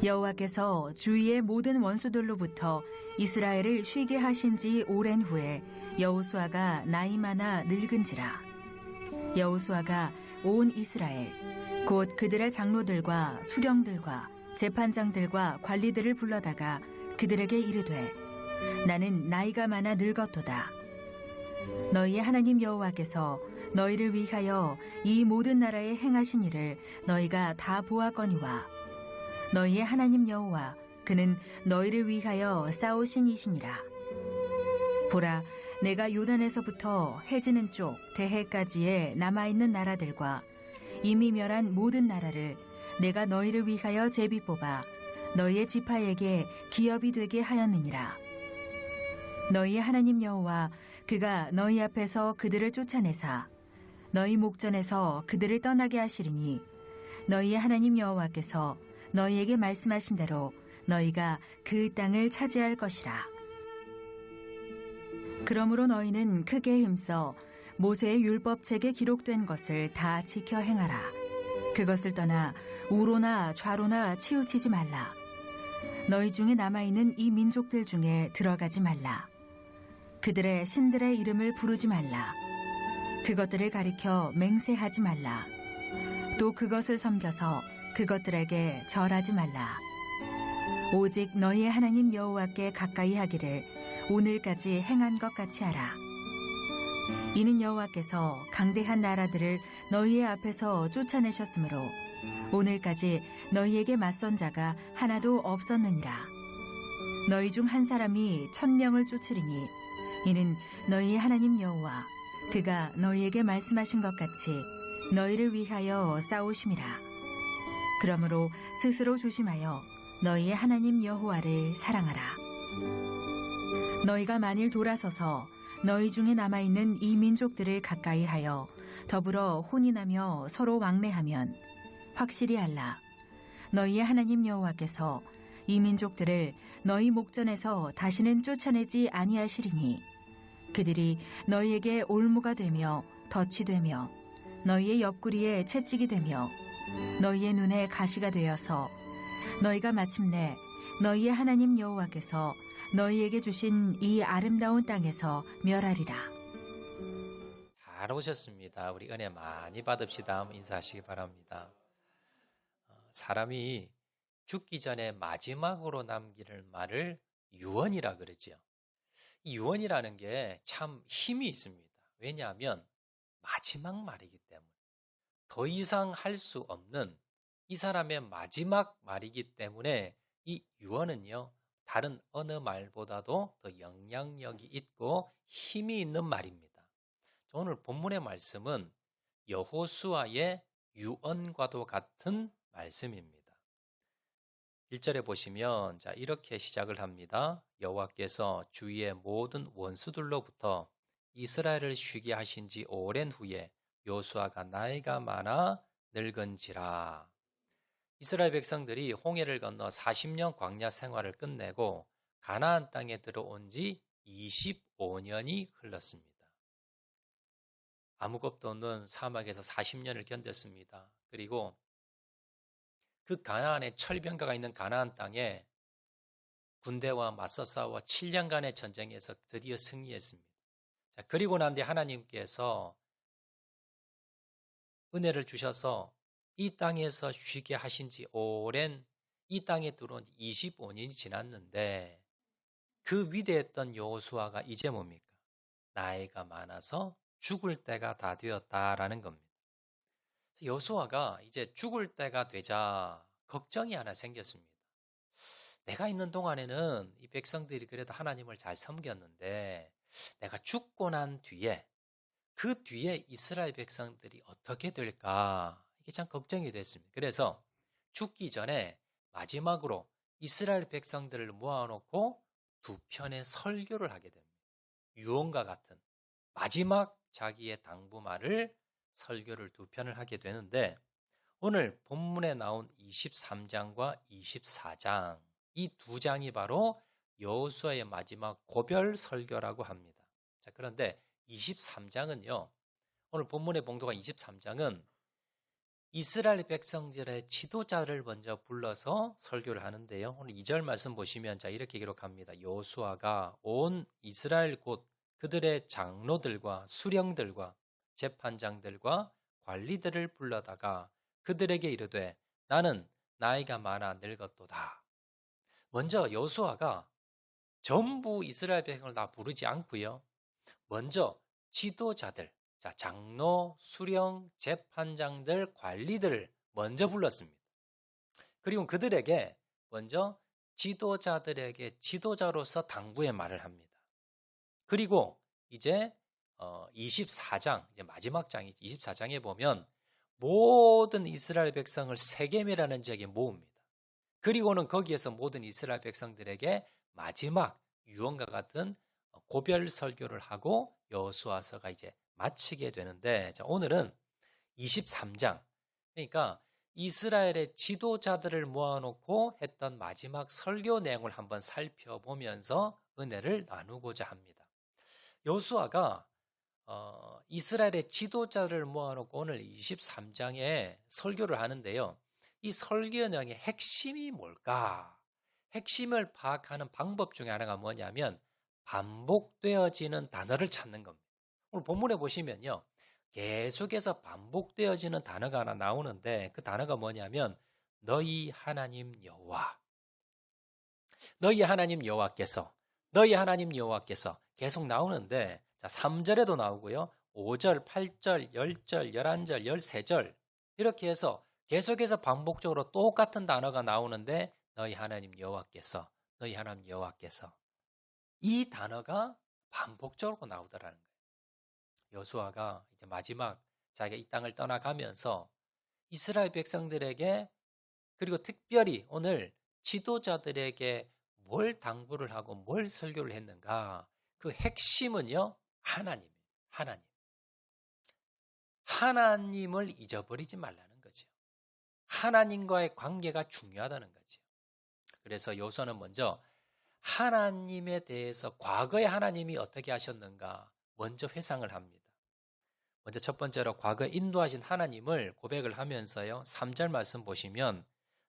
여호와께서 주위의 모든 원수들로부터 이스라엘을 쉬게 하신 지 오랜 후에 여호수아가 나이 많아 늙은지라. 여호수아가 온 이스라엘 곧 그들의 장로들과 수령들과 재판장들과 관리들을 불러다가 그들에게 이르되 나는 나이가 많아 늙었도다. 너희의 하나님 여호와께서 너희를 위하여 이 모든 나라에 행하신 일을 너희가 다 보았거니와 너희의 하나님 여호와 그는 너희를 위하여 싸우신 이시니라. 보라, 내가 요단에서부터 해지는 쪽 대해까지의 남아있는 나라들과 이미 멸한 모든 나라를 내가 너희를 위하여 제비 뽑아 너희의 지파에게 기업이 되게 하였느니라. 너희의 하나님 여호와 그가 너희 앞에서 그들을 쫓아내사 너희 목전에서 그들을 떠나게 하시리니 너희의 하나님 여호와께서 너희에게 말씀하신 대로 너희가 그 땅을 차지할 것이라. 그러므로 너희는 크게 힘써 모세의 율법책에 기록된 것을 다 지켜 행하라. 그것을 떠나 우로나 좌로나 치우치지 말라. 너희 중에 남아있는 이 민족들 중에 들어가지 말라. 그들의 신들의 이름을 부르지 말라. 그것들을 가리켜 맹세하지 말라. 또 그것을 섬겨서 그것들에게 절하지 말라. 오직 너희의 하나님 여호와께 가까이 하기를 오늘까지 행한 것 같이 하라. 이는 여호와께서 강대한 나라들을 너희의 앞에서 쫓아내셨으므로 오늘까지 너희에게 맞선 자가 하나도 없었느니라. 너희 중 한 사람이 1000명을 쫓으리니 이는 너희의 하나님 여호와 그가 너희에게 말씀하신 것 같이 너희를 위하여 싸우심이라. 그러므로 스스로 조심하여 너희의 하나님 여호와를 사랑하라. 너희가 만일 돌아서서 너희 중에 남아있는 이 민족들을 가까이 하여 더불어 혼인하며 서로 왕래하면 확실히 알라. 너희의 하나님 여호와께서 이 민족들을 너희 목전에서 다시는 쫓아내지 아니하시리니 그들이 너희에게 올무가 되며 덫이 되며 너희의 옆구리에 채찍이 되며 너희의 눈에 가시가 되어서 너희가 마침내 너희의 하나님 여호와께서 너희에게 주신 이 아름다운 땅에서 멸하리라. 잘 오셨습니다. 우리 은혜 많이 받읍시다. 인사하시기 바랍니다. 사람이 죽기 전에 마지막으로 남기는 말을 유언이라 그러죠. 이 유언이라는 게 참 힘이 있습니다. 왜냐하면 마지막 말이기 때문에 더 이상 할 수 없는 이 사람의 마지막 말이기 때문에 이 유언은요 다른 어느 말보다도 더 영향력이 있고 힘이 있는 말입니다. 오늘 본문의 말씀은 여호수아의 유언과도 같은 말씀입니다. 1절에 보시면 이렇게 시작을 합니다. 여호와께서 주위의 모든 원수들로부터 이스라엘을 쉬게 하신 지 오랜 후에 여호수아가 나이가 많아 늙은지라. 이스라엘 백성들이 홍해를 건너 40년 광야 생활을 끝내고 가나안 땅에 들어온 지 25년이 흘렀습니다. 아무것도 없는 사막에서 40년을 견뎠습니다. 그리고 그 가나안의 철병가가 있는 가나안 땅에 군대와 맞서 싸워 7년간의 전쟁에서 드디어 승리했습니다. 그리고 난 뒤에 하나님께서 은혜를 주셔서 이 땅에서 쉬게 하신 지 오랜 이 땅에 들어온 지 25년이 지났는데 그 위대했던 여호수아가 이제 뭡니까? 나이가 많아서 죽을 때가 다 되었다라는 겁니다. 여호수아가 이제 죽을 때가 되자 걱정이 하나 생겼습니다. 내가 있는 동안에는 이 백성들이 그래도 하나님을 잘 섬겼는데 내가 죽고 난 뒤에 그 뒤에 이스라엘 백성들이 어떻게 될까? 이게 참 걱정이 됐습니다. 그래서 죽기 전에 마지막으로 이스라엘 백성들을 모아놓고 두 편의 설교를 하게 됩니다. 유언과 같은 마지막 자기의 당부말을 설교를 두 편을 하게 되는데 오늘 본문에 나온 23장과 24장 이 두 장이 바로 여호수아의 마지막 고별 설교라고 합니다. 자, 그런데 23장은요. 오늘 본문의 봉도가 23장은 이스라엘 백성들의 지도자를 먼저 불러서 설교를 하는데요. 오늘 2절 말씀 보시면 자 이렇게 기록합니다. 여호수아가 온 이스라엘 곧 그들의 장로들과 수령들과 재판장들과 관리들을 불러다가 그들에게 이르되 나는 나이가 많아 늙었도다. 먼저 여호수아가 전부 이스라엘 백성을 다 부르지 않고요. 먼저 지도자들, 자, 장로, 수령, 재판장들, 관리들을 먼저 불렀습니다. 그리고 그들에게 먼저 지도자들에게 지도자로서 당부의 말을 합니다. 그리고 이제 24장, 이제 마지막 장이 24장에 보면 모든 이스라엘 백성을 세겜이라는 지역에 모읍니다. 그리고는 거기에서 모든 이스라엘 백성들에게 마지막 유언과 같은 고별 설교를 하고 여호수아서가 이제 마치게 되는데, 자, 오늘은 23장, 그러니까 이스라엘의 지도자들을 모아놓고 했던 마지막 설교 내용을 한번 살펴보면서 은혜를 나누고자 합니다. 여호수아가 이스라엘의 지도자를 모아놓고 오늘 23장에 설교를 하는데요. 이 설교 내용의 핵심이 뭘까? 핵심을 파악하는 방법 중에 하나가 뭐냐면 반복되어지는 단어를 찾는 겁니다. 오늘 본문에 보시면요. 계속해서 반복되어지는 단어가 하나 나오는데 그 단어가 뭐냐면 너희 하나님 여호와. 너희 하나님 여호와께서. 너희 하나님 여호와께서 계속 나오는데 자, 3절에도 나오고요. 5절, 8절, 10절, 11절, 13절 이렇게 해서 계속해서 반복적으로 똑같은 단어가 나오는데 너희 하나님 여호와께서. 너희 하나님 여호와께서. 이 단어가 반복적으로 나오더라는 거예요. 여호수아가 이제 마지막 자기가 이 땅을 떠나가면서 이스라엘 백성들에게 그리고 특별히 오늘 지도자들에게 뭘 당부를 하고 뭘 설교를 했는가? 그 핵심은요. 하나님이에요. 하나님. 하나님을 잊어버리지 말라는 거죠. 하나님과의 관계가 중요하다는 거죠. 그래서 여호수아는 먼저 하나님에 대해서 과거에 하나님이 어떻게 하셨는가 먼저 회상을 합니다. 먼저 첫 번째로 과거에 인도하신 하나님을 고백을 하면서요. 3절 말씀 보시면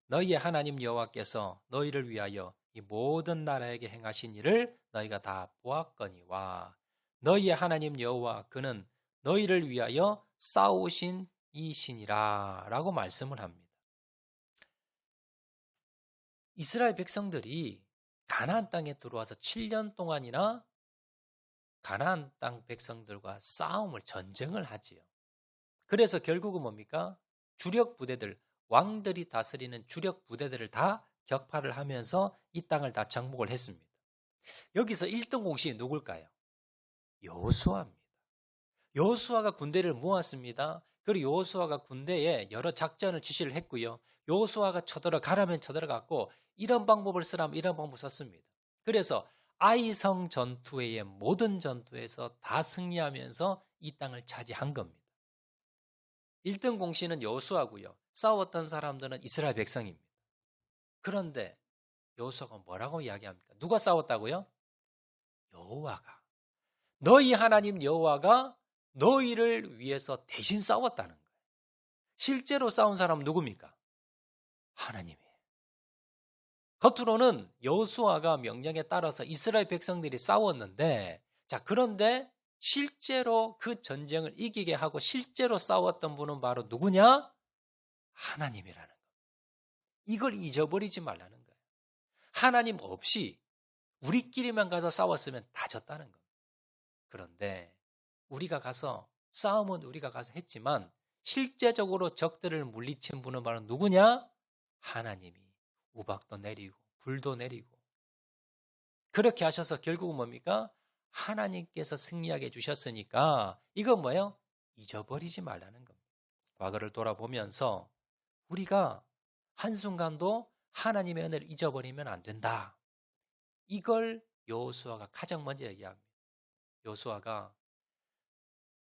너희의 하나님 여호와께서 너희를 위하여 이 모든 나라에게 행하신 일을 너희가 다 보았거니와 너희의 하나님 여호와 그는 너희를 위하여 싸우신 이신이라 라고 말씀을 합니다. 이스라엘 백성들이 가나안 땅에 들어와서 7년 동안이나 가나안 땅 백성들과 전쟁을 하지요. 그래서 결국은 뭡니까? 주력 부대들, 왕들이 다스리는 주력 부대들을 다 격파를 하면서 이 땅을 다 정복을 했습니다. 여기서 1등 공신이 누굴까요? 여호수아입니다. 여호수아가 군대를 모았습니다. 그리고 여호수아가 군대에 여러 작전을 지시를 했고요. 여호수아가 쳐들어가라면 쳐들어갔고 이런 방법을 쓰라면 이런 방법을 썼습니다. 그래서 아이성 전투의 모든 전투에서 다 승리하면서 이 땅을 차지한 겁니다. 1등 공신은 여호수아고요. 싸웠던 사람들은 이스라엘 백성입니다. 그런데 여호수아가 뭐라고 이야기합니까? 누가 싸웠다고요? 여호와가. 너희 하나님 여호와가 너희를 위해서 대신 싸웠다는 거예요. 실제로 싸운 사람은 누굽니까? 하나님이에요. 겉으로는 여호수아가 명령에 따라서 이스라엘 백성들이 싸웠는데 자 그런데 실제로 그 전쟁을 이기게 하고 실제로 싸웠던 분은 바로 누구냐? 하나님이라는 거예요. 이걸 잊어버리지 말라는 거예요. 하나님 없이 우리끼리만 가서 싸웠으면 다 졌다는 겁니다. 그런데 우리가 가서 싸움은 우리가 가서 했지만 실제적으로 적들을 물리친 분은 바로 누구냐? 하나님이 우박도 내리고 불도 내리고 그렇게 하셔서 결국은 뭡니까? 하나님께서 승리하게 해주셨으니까 이건 뭐예요? 잊어버리지 말라는 겁니다. 과거를 돌아보면서 우리가 한순간도 하나님의 은혜를 잊어버리면 안 된다. 이걸 여호수아가 가장 먼저 얘기합니다. 여호수아가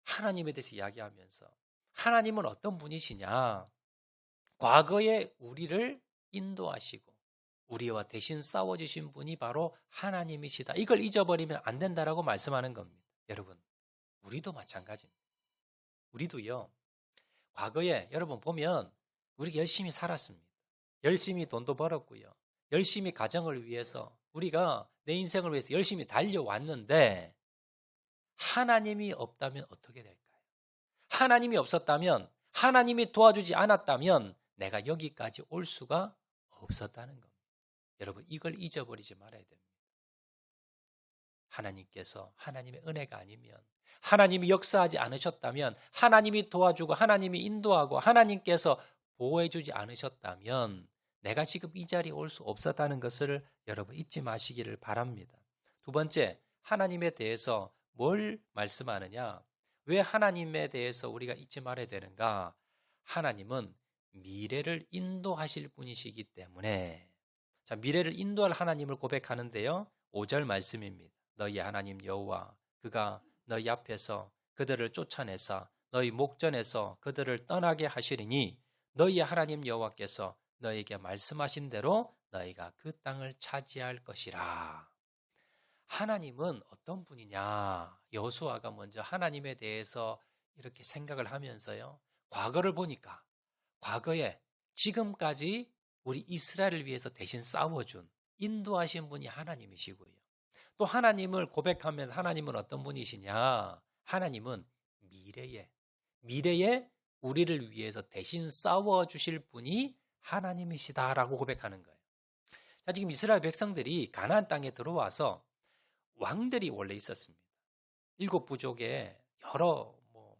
하나님에 대해서 이야기하면서 하나님은 어떤 분이시냐? 과거에 우리를 인도하시고 우리와 대신 싸워주신 분이 바로 하나님이시다. 이걸 잊어버리면 안 된다라고 말씀하는 겁니다. 여러분, 우리도 마찬가지입니다. 우리도요. 과거에 여러분 보면 우리가 열심히 살았습니다. 열심히 돈도 벌었고요. 열심히 가정을 위해서 우리가 내 인생을 위해서 열심히 달려왔는데 하나님이 없다면 어떻게 될까요? 하나님이 없었다면, 하나님이 도와주지 않았다면 내가 여기까지 올 수가 없었다는 겁니다. 여러분, 이걸 잊어버리지 말아야 됩니다. 하나님께서 하나님의 은혜가 아니면, 하나님이 역사하지 않으셨다면, 하나님이 도와주고 하나님이 인도하고 하나님께서 보호해주지 않으셨다면 내가 지금 이 자리에 올 수 없었다는 것을 여러분 잊지 마시기를 바랍니다. 두 번째, 하나님에 대해서 뭘 말씀하느냐? 왜 하나님에 대해서 우리가 잊지 말아야 되는가? 하나님은 미래를 인도하실 분이시기 때문에, 자, 미래를 인도할 하나님을 고백하는데요. 5절 말씀입니다. 너희 하나님 여호와 그가 너희 앞에서 그들을 쫓아내사 너희 목전에서 그들을 떠나게 하시리니 너희의 하나님 여호와께서 너희에게 말씀하신 대로 너희가 그 땅을 차지할 것이라. 하나님은 어떤 분이냐? 여호수아가 먼저 하나님에 대해서 이렇게 생각을 하면서요. 과거를 보니까 과거에 지금까지 우리 이스라엘을 위해서 대신 싸워준 인도하신 분이 하나님이시고요. 또 하나님을 고백하면서 하나님은 어떤 분이시냐? 하나님은 미래에 우리를 위해서 대신 싸워주실 분이 하나님이시다라고 고백하는 거예요. 자, 지금 이스라엘 백성들이 가나안 땅에 들어와서 왕들이 원래 있었습니다. 7부족에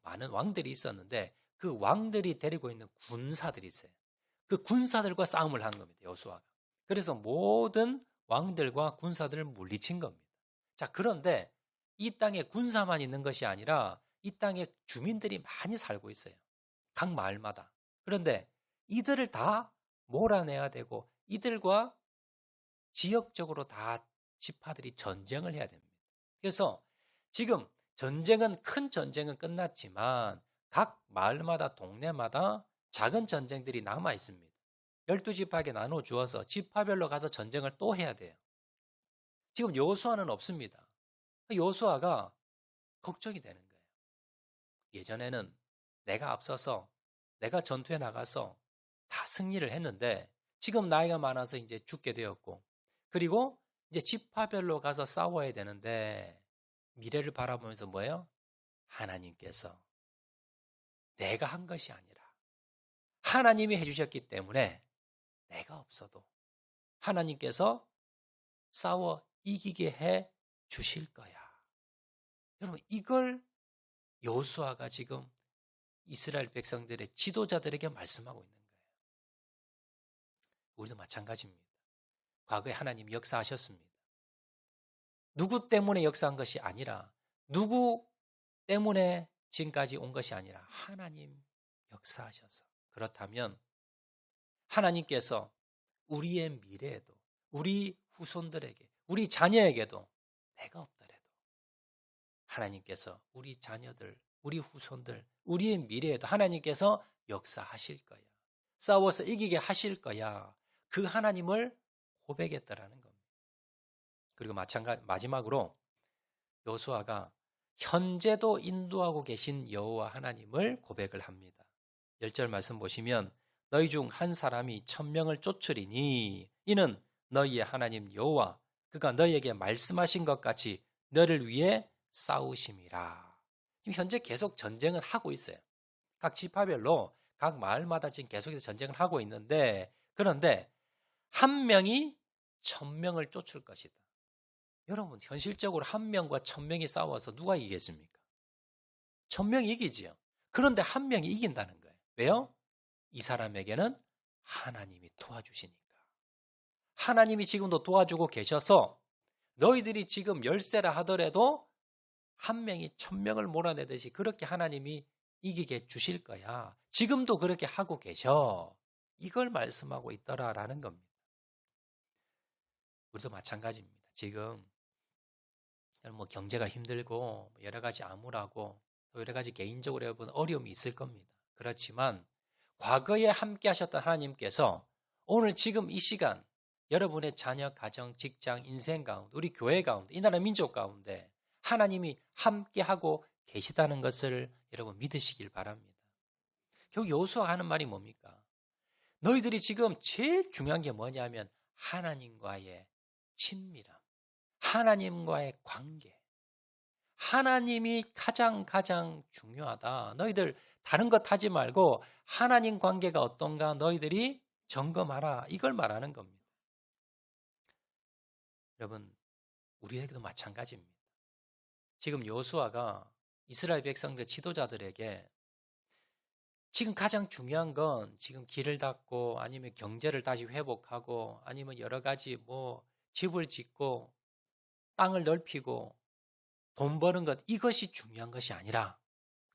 많은 왕들이 있었는데 그 왕들이 데리고 있는 군사들이 있어요. 그 군사들과 싸움을 한 겁니다. 여호수아가. 그래서 모든 왕들과 군사들을 물리친 겁니다. 자, 그런데 이 땅에 군사만 있는 것이 아니라 이 땅에 주민들이 많이 살고 있어요. 각 마을마다. 그런데 이들을 다 몰아내야 되고 이들과 지역적으로 다 지파들이 전쟁을 해야 됩니다. 그래서 지금 큰 전쟁은 끝났지만 각 마을마다 동네마다 작은 전쟁들이 남아 있습니다. 12지파에게 나눠 주어서 지파별로 가서 전쟁을 또 해야 돼요. 지금 여호수아는 없습니다. 여호수아가 걱정이 되는 거예요. 예전에는 내가 앞서서 내가 전투에 나가서 다 승리를 했는데 지금 나이가 많아서 이제 죽게 되었고 그리고 이제 지파별로 가서 싸워야 되는데 미래를 바라보면서 뭐예요? 하나님께서 내가 한 것이 아니라 하나님이 해주셨기 때문에 내가 없어도 하나님께서 싸워 이기게 해 주실 거야. 여러분, 이걸 여호수아가 지금 이스라엘 백성들의 지도자들에게 말씀하고 있는 거예요. 우리도 마찬가지입니다. 과거에 하나님이 역사하셨습니다. 누구 때문에 역사한 것이 아니라 누구 때문에 지금까지 온 것이 아니라 하나님 역사하셔서. 그렇다면 하나님께서 우리의 미래에도 우리 후손들에게 우리 자녀에게도 내가 없더라도 하나님께서 우리 자녀들 우리 후손들 우리의 미래에도 하나님께서 역사하실 거야. 싸워서 이기게 하실 거야. 그 하나님을 고백했다라는 겁니다. 그리고 마지막으로 여호수아가 현재도 인도하고 계신 여호와 하나님을 고백을 합니다. 10절 말씀 보시면 너희 중 한 사람이 1000명을 쫓으리니 이는 너희의 하나님 여호와 그가 너희에게 말씀하신 것 같이 너를 위해 싸우심이라. 지금 현재 계속 전쟁을 하고 있어요. 각 지파별로 각 마을마다 지금 계속해서 전쟁을 하고 있는데 그런데 한 명이 1000명을 쫓을 것이다. 여러분, 현실적으로 한 명과 1000명이 싸워서 누가 이기겠습니까? 1000명이 이기지요. 그런데 한 명이 이긴다는 거예요. 왜요? 이 사람에게는 하나님이 도와주시니까. 하나님이 지금도 도와주고 계셔서 너희들이 지금 열세라 하더라도 한 명이 1000명을 몰아내듯이 그렇게 하나님이 이기게 주실 거야. 지금도 그렇게 하고 계셔. 이걸 말씀하고 있더라라는 겁니다. 우리도 마찬가지입니다. 지금 경제가 힘들고 여러 가지 암울하고 또 여러 가지 개인적으로 여러분 어려움이 있을 겁니다. 그렇지만 과거에 함께 하셨던 하나님께서 오늘 지금 이 시간 여러분의 자녀, 가정, 직장, 인생 가운데 우리 교회 가운데 이 나라 민족 가운데 하나님이 함께 하고 계시다는 것을 여러분 믿으시길 바랍니다. 결국 여호수아가 하는 말이 뭡니까? 너희들이 지금 제일 중요한 게 뭐냐면 하나님과의 친밀함, 하나님과의 관계. 하나님이 가장 중요하다. 너희들 다른 것 하지 말고 하나님 관계가 어떤가 너희들이 점검하라. 이걸 말하는 겁니다. 여러분, 우리에게도 마찬가지입니다. 지금 여호수아가 이스라엘 백성들 지도자들에게 지금 가장 중요한 건 지금 길을 닦고 아니면 경제를 다시 회복하고 아니면 여러 가지 집을 짓고 땅을 넓히고 돈 버는 것, 이것이 중요한 것이 아니라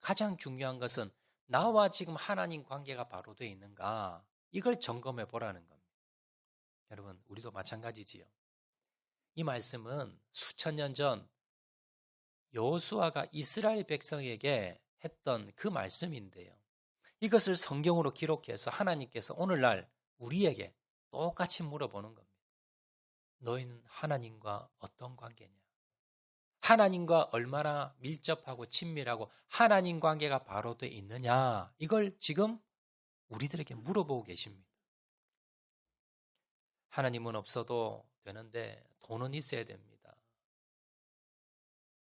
가장 중요한 것은 나와 지금 하나님 관계가 바로 되어 있는가, 이걸 점검해 보라는 겁니다. 여러분, 우리도 마찬가지지요. 이 말씀은 수천 년 전 여호수아가 이스라엘 백성에게 했던 그 말씀인데요. 이것을 성경으로 기록해서 하나님께서 오늘날 우리에게 똑같이 물어보는 겁니다. 너희는 하나님과 어떤 관계냐? 하나님과 얼마나 밀접하고 친밀하고 하나님 관계가 바로 되어 있느냐? 이걸 지금 우리들에게 물어보고 계십니다. 하나님은 없어도 되는데 돈은 있어야 됩니다.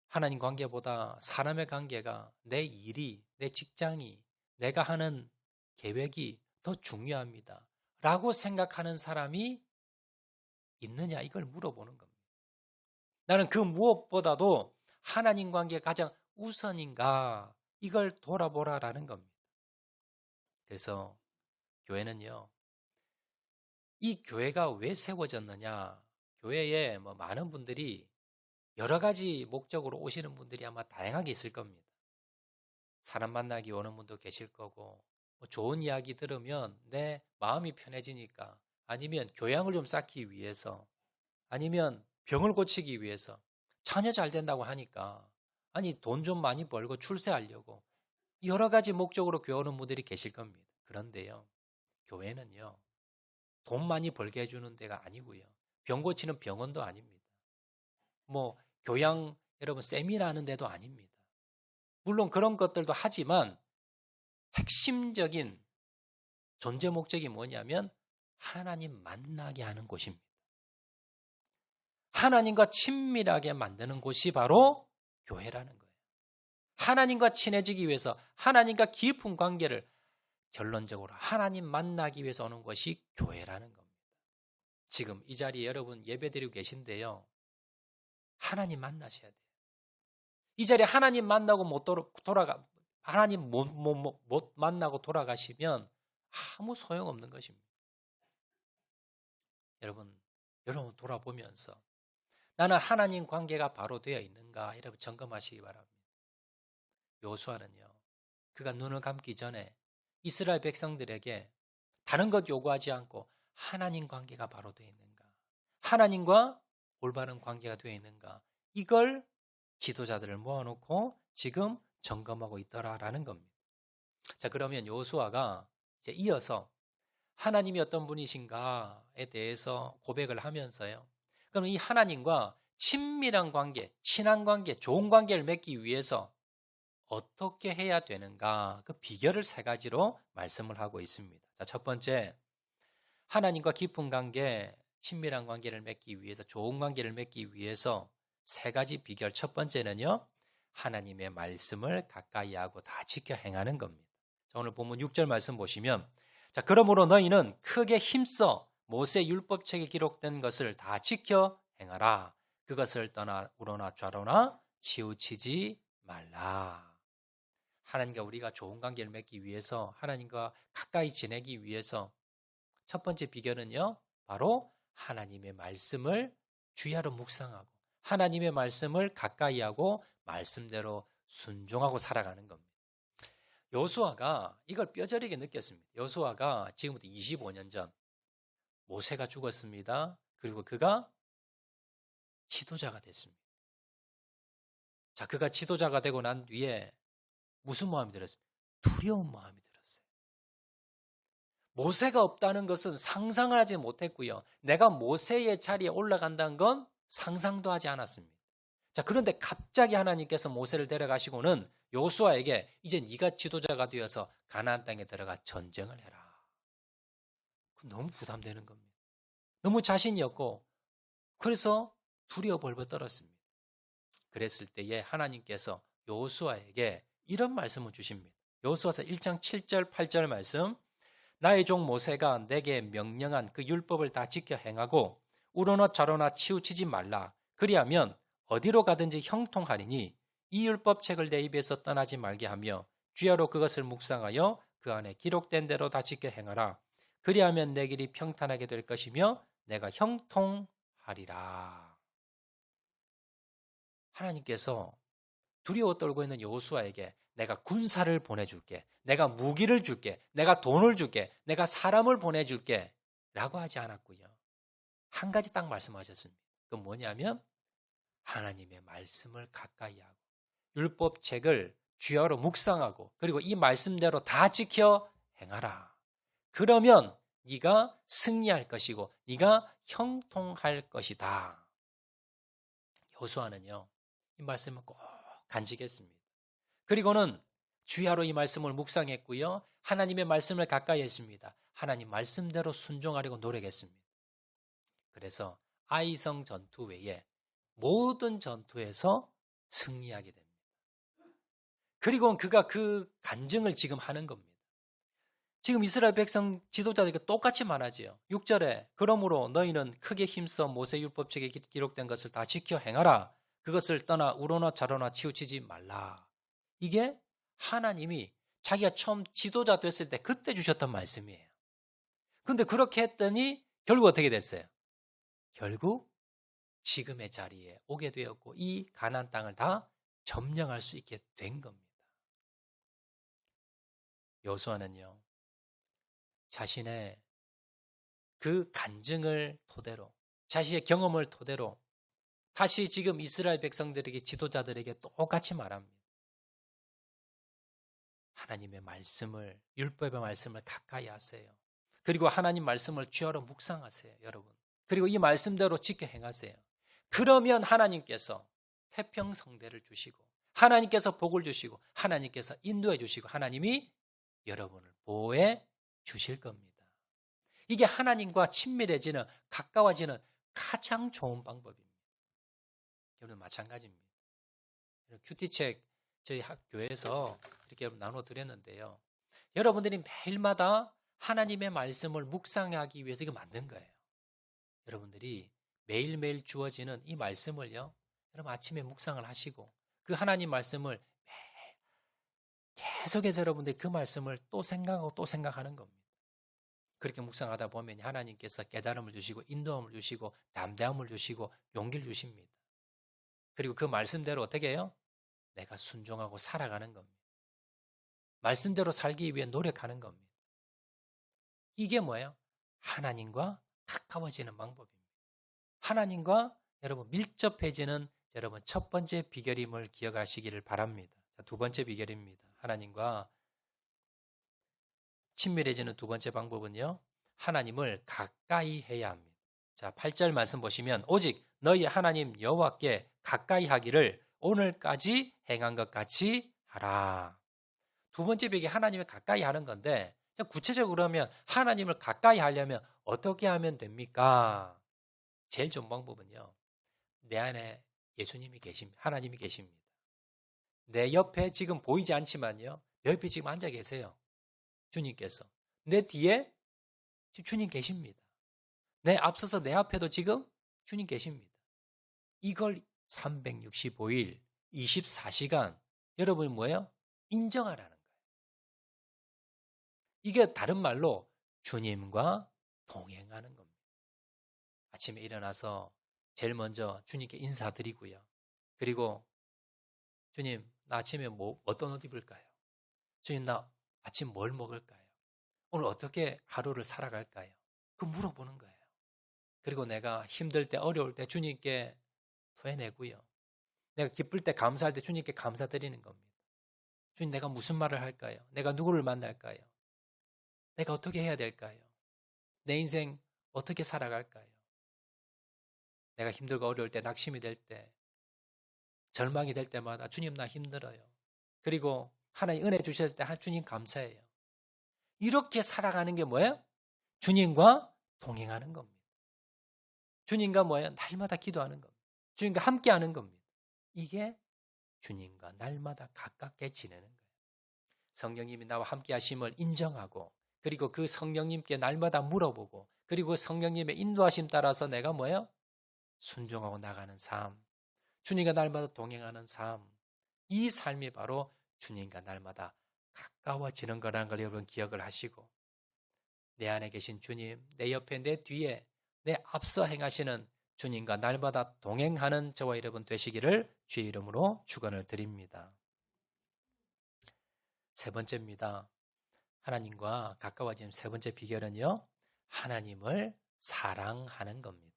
하나님 관계보다 사람의 관계가, 내 일이, 내 직장이, 내가 하는 계획이 더 중요합니다. 라고 생각하는 사람이 있느냐? 이걸 물어보는 겁니다. 나는 그 무엇보다도 하나님 관계가 가장 우선인가? 이걸 돌아보라라는 겁니다. 그래서 교회는요, 이 교회가 왜 세워졌느냐? 교회에 많은 분들이 여러 가지 목적으로 오시는 분들이 아마 다양하게 있을 겁니다. 사람 만나기 오는 분도 계실 거고, 좋은 이야기 들으면 내 마음이 편해지니까, 아니면 교양을 좀 쌓기 위해서, 아니면 병을 고치기 위해서, 자녀 잘 된다고 하니까, 아니 돈 좀 많이 벌고 출세하려고 여러 가지 목적으로 교회 오는 분들이 계실 겁니다. 그런데요, 교회는요, 돈 많이 벌게 해주는 데가 아니고요, 병 고치는 병원도 아닙니다. 교양 여러분 세미나 하는 데도 아닙니다. 물론 그런 것들도 하지만 핵심적인 존재 목적이 뭐냐면 하나님 만나게 하는 곳입니다. 하나님과 친밀하게 만드는 곳이 바로 교회라는 거예요. 하나님과 친해지기 위해서, 하나님과 깊은 관계를, 결론적으로 하나님 만나기 위해서 오는 것이 교회라는 겁니다. 지금 이 자리에 여러분 예배드리고 계신데요, 하나님 만나셔야 돼요. 이 자리에 하나님 만나고 하나님 못 만나고 돌아가시면 아무 소용없는 것입니다. 여러분 돌아보면서 나는 하나님 관계가 바로 되어 있는가, 여러분 점검하시기 바랍니다. 여호수아는요, 그가 눈을 감기 전에 이스라엘 백성들에게 다른 것 요구하지 않고 하나님 관계가 바로 되어 있는가, 하나님과 올바른 관계가 되어 있는가, 이걸 지도자들을 모아놓고 지금 점검하고 있더라라는 겁니다. 자, 그러면 여호수아가 이제 이어서 하나님이 어떤 분이신가에 대해서 고백을 하면서요, 그럼 이 하나님과 친밀한 관계, 친한 관계, 좋은 관계를 맺기 위해서 어떻게 해야 되는가, 그 비결을 3가지로 말씀을 하고 있습니다. 자, 첫 번째, 하나님과 깊은 관계, 친밀한 관계를 맺기 위해서, 좋은 관계를 맺기 위해서 3가지 비결. 첫 번째는요, 하나님의 말씀을 가까이 하고 다 지켜 행하는 겁니다. 자, 오늘 본문 6절 말씀 보시면, 자, 그러므로 너희는 크게 힘써 모세 율법책에 기록된 것을 다 지켜 행하라. 그것을 떠나 우로나 좌로나 치우치지 말라. 하나님과 우리가 좋은 관계를 맺기 위해서, 하나님과 가까이 지내기 위해서 첫 번째 비결은요, 바로 하나님의 말씀을 주야로 묵상하고 하나님의 말씀을 가까이 하고 말씀대로 순종하고 살아가는 겁니다. 여호수아가 이걸 뼈저리게 느꼈습니다. 여호수아가 지금부터 25년 전 모세가 죽었습니다. 그리고 그가 지도자가 됐습니다. 자, 그가 지도자가 되고 난 뒤에 무슨 마음이 들었어요? 두려운 마음이 들었어요. 모세가 없다는 것은 상상을 하지 못했고요, 내가 모세의 자리에 올라간다는 건 상상도 하지 않았습니다. 자, 그런데 갑자기 하나님께서 모세를 데려가시고는 여호수아에게 이제 네가 지도자가 되어서 가나안 땅에 들어가 전쟁을 해라. 너무 부담되는 겁니다. 너무 자신이 없고 그래서 두려워 벌벌 떨었습니다. 그랬을 때에 하나님께서 여호수아에게 이런 말씀을 주십니다. 여호수아서 1장 7절 8절 말씀. 나의 종 모세가 내게 명령한 그 율법을 다 지켜 행하고 우러나 좌로나 치우치지 말라. 그리하면 어디로 가든지 형통하리니 이 율법책을 내 입에서 떠나지 말게 하며 주야로 그것을 묵상하여 그 안에 기록된 대로 다 지켜 행하라. 그리하면 내 길이 평탄하게 될 것이며 내가 형통하리라. 하나님께서 두려워 떨고 있는 여호수아에게 내가 군사를 보내줄게, 내가 무기를 줄게, 내가 돈을 줄게, 내가 사람을 보내줄게 라고 하지 않았고요. 한 가지 딱 말씀하셨습니다. 그건 뭐냐면 하나님의 말씀을 가까이 하고 율법책을 주야로 묵상하고 그리고 이 말씀대로 다 지켜 행하라. 그러면 네가 승리할 것이고 네가 형통할 것이다. 여호수아는요, 이 말씀을 꼭 간직했습니다. 그리고는 주야로 이 말씀을 묵상했고요. 하나님의 말씀을 가까이 했습니다. 하나님 말씀대로 순종하려고 노력했습니다. 그래서 아이성 전투 외에 모든 전투에서 승리하게 됩니다. 그리고 그가 그 간증을 지금 하는 겁니다. 지금 이스라엘 백성 지도자들에게 똑같이 말하지요. 6절에 그러므로 너희는 크게 힘써 모세율법책에 기록된 것을 다 지켜 행하라. 그것을 떠나 우러나 좌로나 치우치지 말라. 이게 하나님이 자기가 처음 지도자 됐을 때 그때 주셨던 말씀이에요. 그런데 그렇게 했더니 결국 어떻게 됐어요? 결국 지금의 자리에 오게 되었고 이 가나안 땅을 다 점령할 수 있게 된 겁니다. 여호수아는요, 자신의 그 간증을 토대로 자신의 경험을 토대로 다시 지금 이스라엘 백성들에게 지도자들에게 똑같이 말합니다. 하나님의 말씀을 율법의 말씀을 가까이 하세요. 그리고 하나님 말씀을 주야로 묵상하세요, 여러분. 그리고 이 말씀대로 지켜 행하세요. 그러면 하나님께서 태평성대를 주시고 하나님께서 복을 주시고 하나님께서 인도해 주시고 하나님이 여러분을 보호해 주실 겁니다. 이게 하나님과 친밀해지는 가까워지는 가장 좋은 방법입니다. 여러분 마찬가지입니다. 큐티책 저희 교회에서 이렇게 나눠 드렸는데요. 여러분들이 매일마다 하나님의 말씀을 묵상하기 위해서 이거 만든 거예요. 여러분들이 매일매일 주어지는 이 말씀을요, 여러분 아침에 묵상을 하시고 그 하나님 말씀을 계속해서 여러분들이 그 말씀을 또 생각하고 또 생각하는 겁니다. 그렇게 묵상하다 보면 하나님께서 깨달음을 주시고 인도함을 주시고 담대함을 주시고 용기를 주십니다. 그리고 그 말씀대로 어떻게 해요? 내가 순종하고 살아가는 겁니다. 말씀대로 살기 위해 노력하는 겁니다. 이게 뭐예요? 하나님과 가까워지는 방법입니다. 하나님과 여러분 밀접해지는 여러분 첫 번째 비결임을 기억하시기를 바랍니다. 두 번째 비결입니다. 하나님과 친밀해지는 두 번째 방법은요, 하나님을 가까이 해야 합니다. 자, 8절 말씀 보시면 오직 너희 하나님 여호와께 가까이 하기를 오늘까지 행한 것 같이 하라. 두 번째 비결이 하나님을 가까이 하는 건데 구체적으로 하면 하나님을 가까이 하려면 어떻게 하면 됩니까? 제일 좋은 방법은요, 내 안에 예수님이 계십니다. 하나님이 계십니다. 내 옆에 지금 보이지 않지만요, 내 옆에 지금 앉아 계세요. 주님께서. 내 뒤에 주님 계십니다. 내 앞서서 내 앞에도 지금 주님 계십니다. 이걸 365일 24시간 여러분이 뭐예요? 인정하라는 거예요. 이게 다른 말로 주님과 동행하는 겁니다. 아침에 일어나서 제일 먼저 주님께 인사드리고요. 그리고 주님, 나 아침에 어떤 옷 입을까요? 주님, 나 아침 뭘 먹을까요? 오늘 어떻게 하루를 살아갈까요? 그거 물어보는 거예요. 그리고 내가 힘들 때 어려울 때 주님께 토해내고요. 내가 기쁠 때 감사할 때 주님께 감사드리는 겁니다. 주님, 내가 무슨 말을 할까요? 내가 누구를 만날까요? 내가 어떻게 해야 될까요? 내 인생 어떻게 살아갈까요? 내가 힘들고 어려울 때, 낙심이 될 때 절망이 될 때마다 주님 나 힘들어요. 그리고 하나님 은혜 주실 때 주님 감사해요. 이렇게 살아가는 게 뭐예요? 주님과 동행하는 겁니다. 주님과 뭐예요? 날마다 기도하는 겁니다. 주님과 함께하는 겁니다. 이게 주님과 날마다 가깝게 지내는 거예요. 성령님이 나와 함께 하심을 인정하고 그리고 그 성령님께 날마다 물어보고 그리고 성령님의 인도하심 따라서 내가 뭐예요? 순종하고 나가는 삶. 주님과 날마다 동행하는 삶. 이 삶이 바로 주님과 날마다 가까워지는 거라는 걸 여러분 기억을 하시고 내 안에 계신 주님, 내 옆에 내 뒤에 내 앞서 행하시는 주님과 날마다 동행하는 저와 여러분 되시기를 주의 이름으로 축원을 드립니다. 세 번째입니다. 하나님과 가까워지는 세 번째 비결은요. 하나님을 사랑하는 겁니다.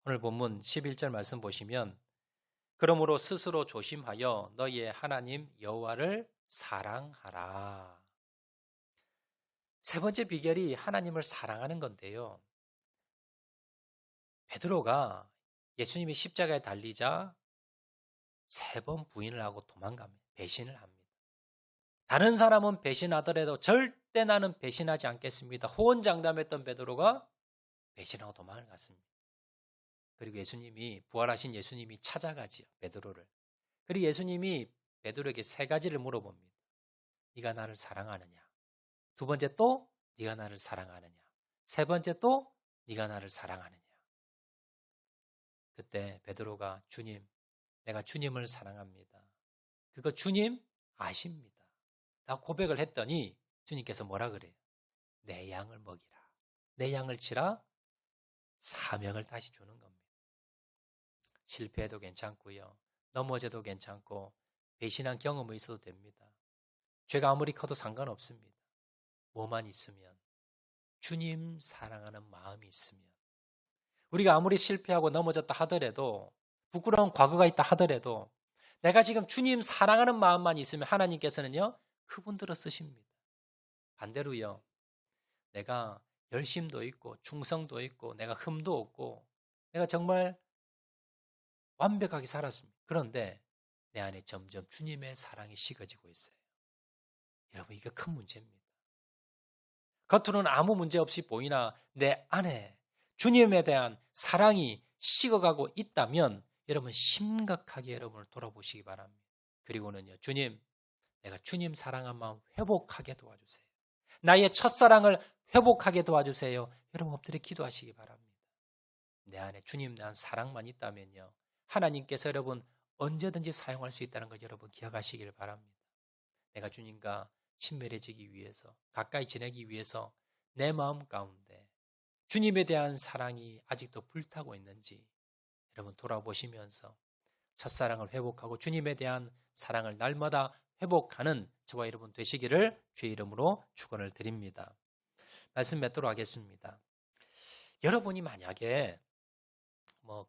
오늘 본문 11절 말씀 보시면 그러므로 스스로 조심하여 너희의 하나님 여호와를 사랑하라. 세 번째 비결이 하나님을 사랑하는 건데요. 베드로가 예수님이 십자가에 달리자 3번 부인을 하고 도망갑니다. 배신을 합니다. 다른 사람은 배신하더라도 절대 나는 배신하지 않겠습니다. 호언장담했던 베드로가 배신하고 도망을 갔습니다. 그리고 예수님이 부활하신 예수님이 찾아가지요. 베드로를. 그리고 예수님이 베드로에게 3가지를 물어봅니다. 네가 나를 사랑하느냐? 두 번째 또 네가 나를 사랑하느냐? 세 번째 또 네가 나를 사랑하느냐? 그때 베드로가 주님, 내가 주님을 사랑합니다. 그거 주님 아십니다. 나 고백을 했더니 주님께서 뭐라 그래요? 내 양을 먹이라. 내 양을 치라. 사명을 다시 주는 겁니다. 실패해도 괜찮고요. 넘어져도 괜찮고 배신한 경험이 있어도 됩니다. 죄가 아무리 커도 상관없습니다. 뭐만 있으면 주님 사랑하는 마음이 있으면 우리가 아무리 실패하고 넘어졌다 하더라도 부끄러운 과거가 있다 하더라도 내가 지금 주님 사랑하는 마음만 있으면 하나님께서는요. 그분들을 쓰십니다. 반대로요. 내가 열심도 있고 충성도 있고 내가 흠도 없고 내가 정말 완벽하게 살았습니다. 그런데 내 안에 점점 주님의 사랑이 식어지고 있어요. 여러분 이게 큰 문제입니다. 겉으로는 아무 문제 없이 보이나 내 안에 주님에 대한 사랑이 식어가고 있다면 여러분 심각하게 여러분을 돌아보시기 바랍니다. 그리고는요. 주님, 내가 주님 사랑한 마음 회복하게 도와주세요. 나의 첫사랑을 회복하게 도와주세요. 여러분 엎드려 기도하시기 바랍니다. 내 안에 주님 대한 사랑만 있다면요. 하나님께서 여러분 언제든지 사용할 수 있다는 걸 여러분 기억하시길 바랍니다. 내가 주님과 친밀해지기 위해서 가까이 지내기 위해서 내 마음 가운데 주님에 대한 사랑이 아직도 불타고 있는지 여러분 돌아보시면서 첫사랑을 회복하고 주님에 대한 사랑을 날마다 회복하는 저와 여러분 되시기를 주의 이름으로 축원을 드립니다. 말씀 맺도록 하겠습니다. 여러분이 만약에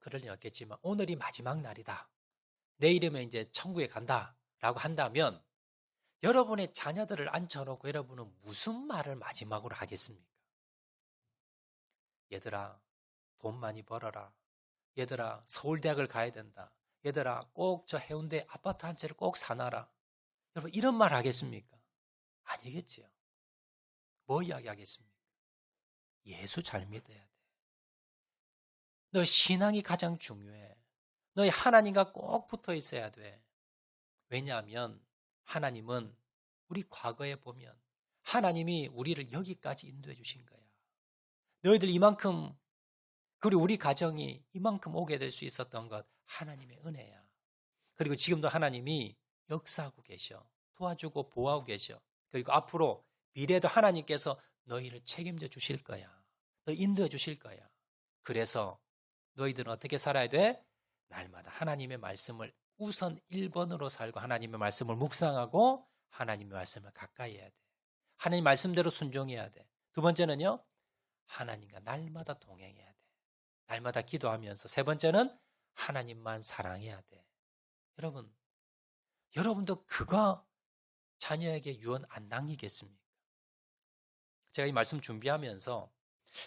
그럴 리 없겠지만 오늘이 마지막 날이다. 내일이면 이제 천국에 간다라고 한다면 여러분의 자녀들을 앉혀놓고 여러분은 무슨 말을 마지막으로 하겠습니까? 얘들아 돈 많이 벌어라. 얘들아 서울대학을 가야 된다. 얘들아 꼭 저 해운대 아파트 한 채를 꼭 사놔라. 여러분 이런 말 하겠습니까? 아니겠지요. 뭐 이야기하겠습니까? 예수 잘 믿어야 돼. 너 신앙이 가장 중요해. 너희 하나님과 꼭 붙어 있어야 돼. 왜냐하면 하나님은 우리 과거에 보면 하나님이 우리를 여기까지 인도해 주신 거야. 너희들 이만큼 그리고 우리 가정이 이만큼 오게 될 수 있었던 것 하나님의 은혜야. 그리고 지금도 하나님이 역사하고 계셔. 도와주고 보호하고 계셔. 그리고 앞으로 미래도 하나님께서 너희를 책임져 주실 거야. 너 인도해 주실 거야. 그래서 너희들은 어떻게 살아야 돼? 날마다 하나님의 말씀을 우선 1번으로 살고 하나님의 말씀을 묵상하고 하나님의 말씀을 가까이 해야 돼. 하나님 말씀대로 순종해야 돼. 두 번째는요. 하나님과 날마다 동행해야 돼. 날마다 기도하면서 세 번째는 하나님만 사랑해야 돼. 여러분도 그가 자녀에게 유언 안 남기겠습니까? 제가 이 말씀 준비하면서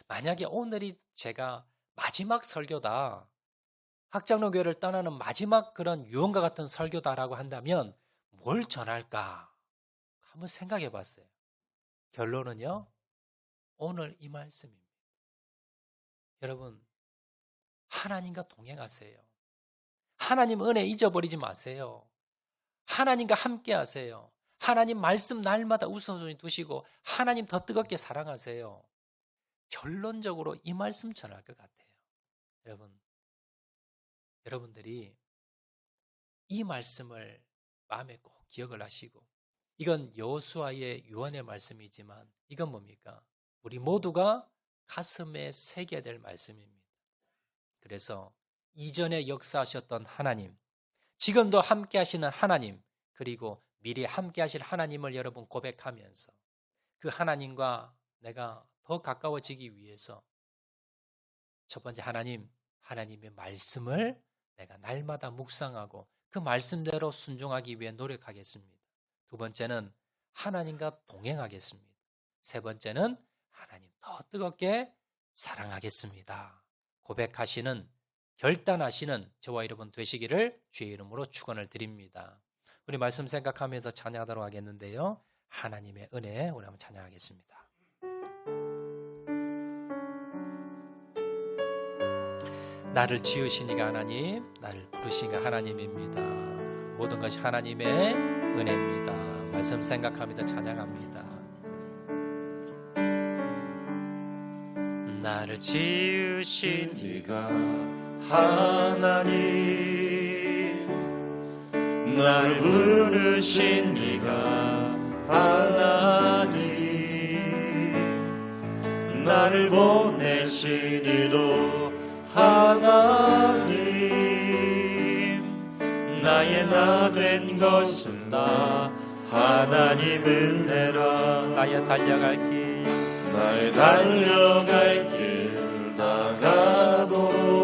만약에 오늘이 제가 마지막 설교다. 학장로교회를 떠나는 마지막 그런 유언과 같은 설교다라고 한다면 뭘 전할까? 한번 생각해 봤어요. 결론은요, 오늘 이 말씀입니다. 여러분, 하나님과 동행하세요. 하나님 은혜 잊어버리지 마세요. 하나님과 함께 하세요. 하나님 말씀 날마다 우선순위 두시고 하나님 더 뜨겁게 사랑하세요. 결론적으로 이 말씀 전할 것 같아요. 여러분들이 이 말씀을 마음에 꼭 기억을 하시고, 이건 여호수아의 유언의 말씀이지만 이건 뭡니까? 우리 모두가 가슴에 새겨야 될 말씀입니다. 그래서 이전에 역사하셨던 하나님, 지금도 함께 하시는 하나님, 그리고 미리 함께 하실 하나님을 여러분 고백하면서 그 하나님과 내가 더 가까워지기 위해서 첫 번째 하나님의 말씀을 내가 날마다 묵상하고 그 말씀대로 순종하기 위해 노력하겠습니다. 두 번째는 하나님과 동행하겠습니다. 세 번째는 하나님 더 뜨겁게 사랑하겠습니다. 고백하시는, 결단하시는 저와 여러분 되시기를 주의 이름으로 축원을 드립니다. 우리 말씀 생각하면서 찬양하도록 하겠는데요. 하나님의 은혜 우리 한번 찬양하겠습니다. 나를 지으신 이가 하나님, 나를 부르신 이가 하나님입니다. 모든 것이 하나님의 은혜입니다. 말씀 생각하면서 찬양합니다. 나를 지으신 이가 하나님, 나를 부르신 이가 하나님, 나를 보내신 이도 하나님, 나의 나 된 것은 다 하나님 은혜라. 나의 달려갈 길, 나의 달려갈 길 다가도록,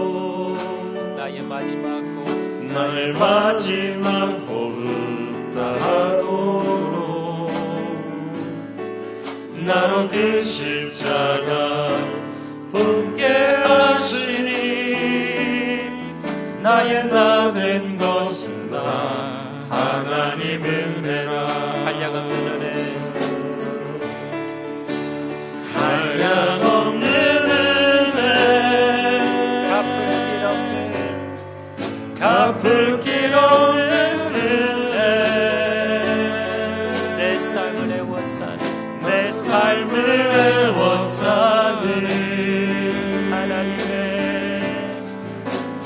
나의 마지막 호흡, 나의 마지막 호흡 다하도록, 나로 그 십자가 품게 하시니, 나의 나 된 것은 다 하나님 은혜라. 한량없는 은혜, 한량없는 은혜, 갚을 길 없는 은혜, 내 삶을 애워싸는, 내 삶을 애워싸는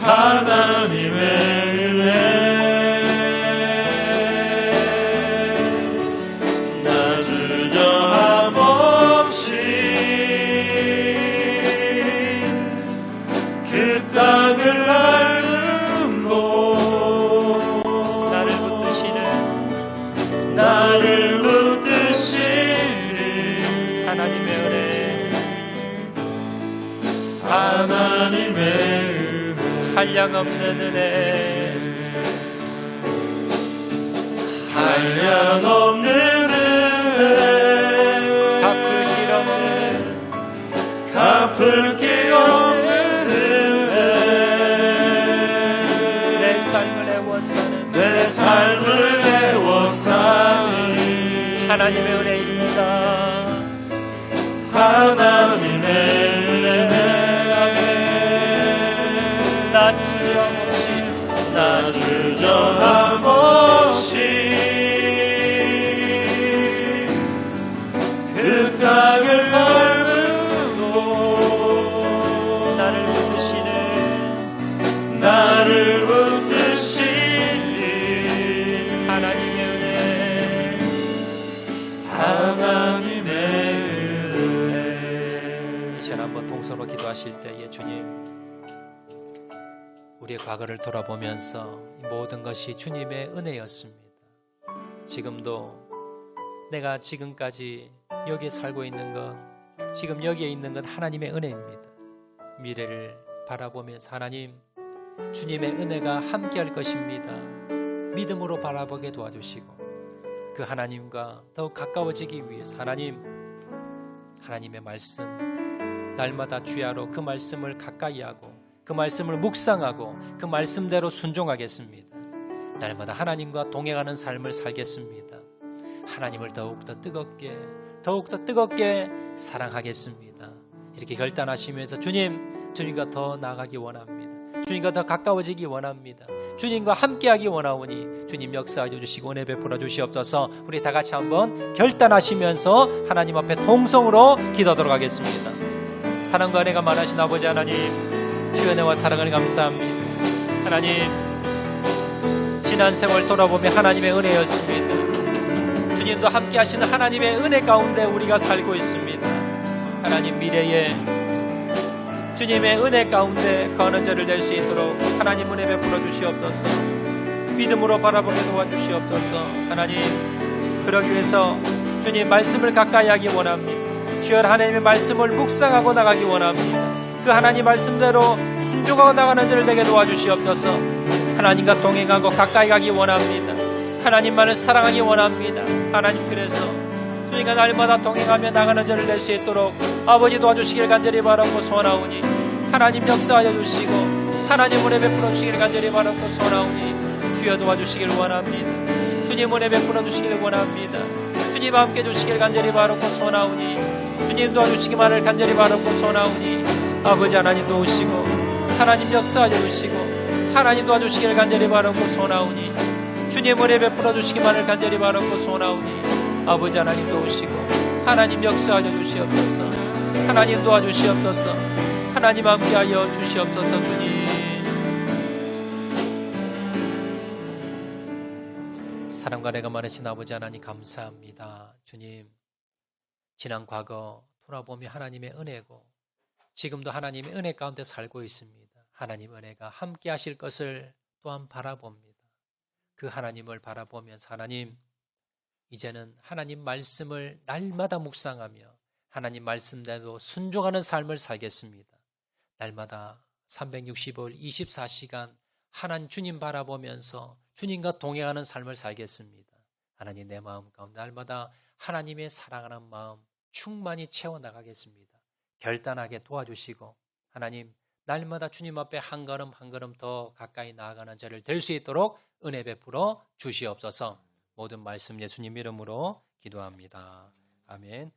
하나님의 은혜. 나 주저함 없이 그 땅을 밟고, 나를 붙드시는, 나를 붙드시는 하나님의 은혜, 하나님의 은혜. 한량없는 은혜, 한량없는 은혜, 갚을 길 없는, 갚을 길 없는 은혜, 내 삶을 애워싸는, 내 삶을 애워싸는 하나님의 은혜입니다. 하나님의 은혜. 나 주저함 없이, 나 주저함 없이 그 땅을 밟고, 나를 붙드시는, 나를 붙드시는 하나님의 은혜, 하나님의 은혜. 이 시간 한번 동서로 기도하실 때에 주님, 우리의 과거를 돌아보면서 모든 것이 주님의 은혜였습니다. 지금도 내가 지금까지 여기에 살고 있는 것, 지금 여기에 있는 것 하나님의 은혜입니다. 미래를 바라보면서 하나님, 주님의 은혜가 함께할 것입니다. 믿음으로 바라보게 도와주시고 그 하나님과 더욱 가까워지기 위해서 하나님의 말씀 날마다 주야로 그 말씀을 가까이 하고 그 말씀을 묵상하고 그 말씀대로 순종하겠습니다. 날마다 하나님과 동행하는 삶을 살겠습니다. 하나님을 더욱더 뜨겁게 사랑하겠습니다. 이렇게 결단하시면서 주님과 더 나아가기 원합니다. 주님과 더 가까워지기 원합니다. 주님과 함께하기 원하오니 주님 역사하여 주시고 은혜 베풀어 주시옵소서. 우리 다 같이 한번 결단하시면서 하나님 앞에 통성으로 기도하도록 하겠습니다. 사랑과 은혜가 많으신 아버지 하나님, 주의 은혜와 사랑을 감사합니다. 하나님, 지난 세월 돌아보며 하나님의 은혜였습니다. 주님도 함께 하시는 하나님의 은혜 가운데 우리가 살고 있습니다. 하나님, 미래에 주님의 은혜 가운데 거하는 자를 될 수 있도록 하나님 은혜 베풀어 주시옵소서. 믿음으로 바라보게 도와주시옵소서. 하나님, 그러기 위해서 주님 말씀을 가까이 하기 원합니다. 주여, 하나님의 말씀을 묵상하고 나가기 원합니다. 그 하나님 말씀대로 순종하고 나가는 자를 되게 도와주시옵소서. 하나님과 동행하고 가까이 가기 원합니다. 하나님만을 사랑하기 원합니다. 하나님, 그래서 주님과 날마다 동행하며 나가는 자를 될 수 있도록 아버지 도와주시길 간절히 바라고 소원하오니, 하나님 역사하여 주시고 하나님 은혜 베풀어 주시길 간절히 바라고 소원하오니, 주여 도와주시길 원합니다. 주님 은혜 베풀어 주시길 원합니다. 주님 함께 주시길 간절히 바라고 소원하오니, 주님 도와주시기만을 간절히 바라고 소원하오니, 아버지 하나님 도우시고 하나님 역사하여 주시고 하나님 도와주시길 간절히 바라고 소원하오니, 주님 은혜 베풀어 주시기만을 간절히 바라고 소원하오니, 아버지 하나님 도우시고 하나님 역사하여 주시옵소서. 하나님 도와주시옵소서. 하나님 함께하여 주시옵소서. 주님, 사랑과 은혜가 많으신 아버지 하나님 감사합니다. 주님, 지난 과거 돌아보며 하나님의 은혜고 지금도 하나님의 은혜 가운데 살고 있습니다. 하나님 은혜가 함께 하실 것을 또한 바라봅니다. 그 하나님을 바라보면서 하나님, 이제는 하나님 말씀을 날마다 묵상하며 하나님 말씀대로 순종하는 삶을 살겠습니다. 날마다 365일 24시간 하나님 주님 바라보면서 주님과 동행하는 삶을 살겠습니다. 하나님, 내 마음 가운데 날마다 하나님의 사랑하는 마음 충만히 채워나가겠습니다. 결단하게 도와주시고 하나님, 날마다 주님 앞에 한 걸음 한 걸음 더 가까이 나아가는 자를 될 수 있도록 은혜 베풀어 주시옵소서. 모든 말씀 예수님 이름으로 기도합니다. 아멘.